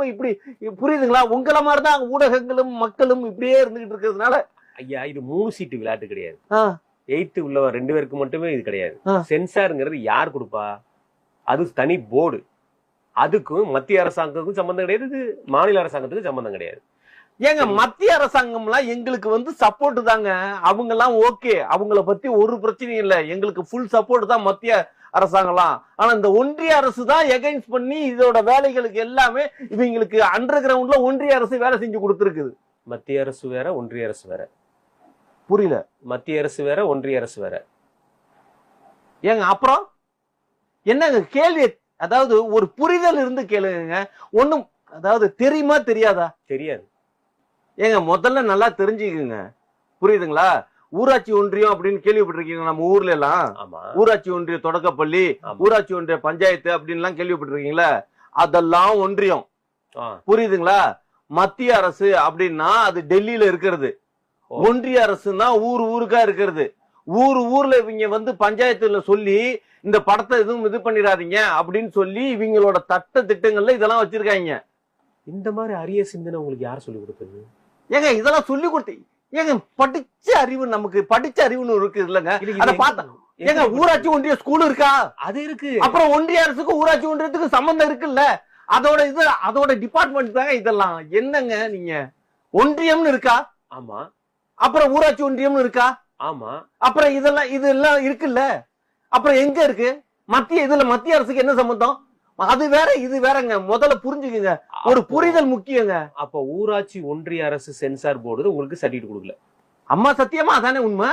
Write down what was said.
இப்படி புரியுதுங்களா? உங்கள மாதிரிதான் ஊடகங்களும் மக்களும் இப்படியே இருந்துகிட்டு இருக்கிறதுனால ஐயா இது 3 சீட்டு விளையாட்டு கிடையாது. ஆ, 8th உள்ளவ 2 பேருக்கு மட்டுமே இது கிடையாது. ஆ. சென்சார்ங்கிறது யார் கொடுப்பா? அது தனி போர்டு. அதுக்கும் மத்திய அரசாங்கத்துக்கும் சம்பந்தம் கிடையாது, இது மாநில அரசாங்கத்துக்கும் சம்பந்தம் கிடையாது. ஏங்க மத்திய அரசாங்கம்லாம் எங்களுக்கு வந்து சப்போர்ட் தாங்க. அவங்க எல்லாம் ஓகே, அவங்கள பத்தி ஒரு பிரச்சனையும் இல்ல. எங்களுக்கு ஃபுல் சப்போர்ட் தான் மத்திய அரசாங்கம்லாம். ஆனா இந்த ஒன்றிய அரசு தான் எகைன்ஸ்ட் பண்ணி இதோட வேலைகளுக்கு எல்லாமே இவங்களுக்கு அண்டர் கிரவுண்ட்ல ஒன்றிய அரசு வேலை செஞ்சு கொடுத்துருக்குது. மத்திய அரசு வேற, ஒன்றிய அரசு வேற. புரியல. மத்திய அரசு வேற, ஒன்றிய அரசு வேற. ஏங்க அப்புறம் என்னங்க கேள்வி? அதாவது ஒரு புரிதல் இருந்து கேளுங்க. ஒண்ணும் அதாவது தெரியுமா தெரியாதா? தெரியாது. ஏங்க முதல்ல நல்லா தெரிஞ்சுக்குங்க. புரியுதுங்களா? ஊராட்சி ஒன்றியம் அப்படின்னு கேள்விப்பட்டிருக்கீங்க நம்ம ஊர்ல எல்லாம். ஆமா. ஊராட்சி ஒன்றிய தொடக்கப்பள்ளி, ஆமா. ஊராட்சி ஒன்றிய பஞ்சாயத்து அப்படின்னு எல்லாம் கேள்விப்பட்டிருக்கீங்களா? அதெல்லாம் ஒன்றியம். ஆ. புரியுதுங்களா? மத்திய அரசு அப்படின்னா அது டெல்லியில இருக்கிறது. ஓ. ஒன்றிய அரசுன்னா ஊருக்கா இருக்கிறது. ஊர்ல இவங்க வந்து பஞ்சாயத்துல சொல்லி இந்த படத்தை எதுவும் இது பண்ணிடாதீங்க அப்படின்னு சொல்லி இவங்களோட திட்டங்கள்ல இதெல்லாம் வச்சிருக்காங்க. இந்த மாதிரி அரிய சிந்தனை உங்களுக்கு யார் சொல்லி கொடுத்தது? ஏங்க இதெல்லாம் சொல்லி கொடுத்து ஏங்க படிச்ச அறிவு, நமக்கு படிச்ச அறிவுன்னு இருக்கு இல்லங்க. அத பார்த்தா ஏங்க ஊராட்சி ஒன்றிய ஸ்கூல் இருக்கா? அது இருக்கு. அப்புறம் ஒன்றிய அரசுக்கு ஊராட்சி ஒன்றியத்துக்கு சம்பந்தம் இருக்குல்ல. அதோட டிபார்ட்மெண்ட் தாங்க இதெல்லாம். என்னங்க நீங்க ஒன்றியம்னு இருக்கா? ஆமா. அப்புறம் ஊராட்சி ஒன்றியம்னு இருக்கா? ஆமா. அப்புறம் இதெல்லாம் இருக்குல்ல. அப்புறம் எங்க இருக்கு மத்திய அரசுக்கு என்ன சம்பந்தம்? அது வேற இது வேறங்க. முதல்ல புரிஞ்சுக்குங்க. ஒரு புரிதல் முக்கியங்க. அப்ப ஊராட்சி ஒன்றிய அரசு சென்சார் போர்டு உங்களுக்கு சர்டிபிகேட் கொடுக்கல. அம்மா சத்தியமா அதானே உண்மை.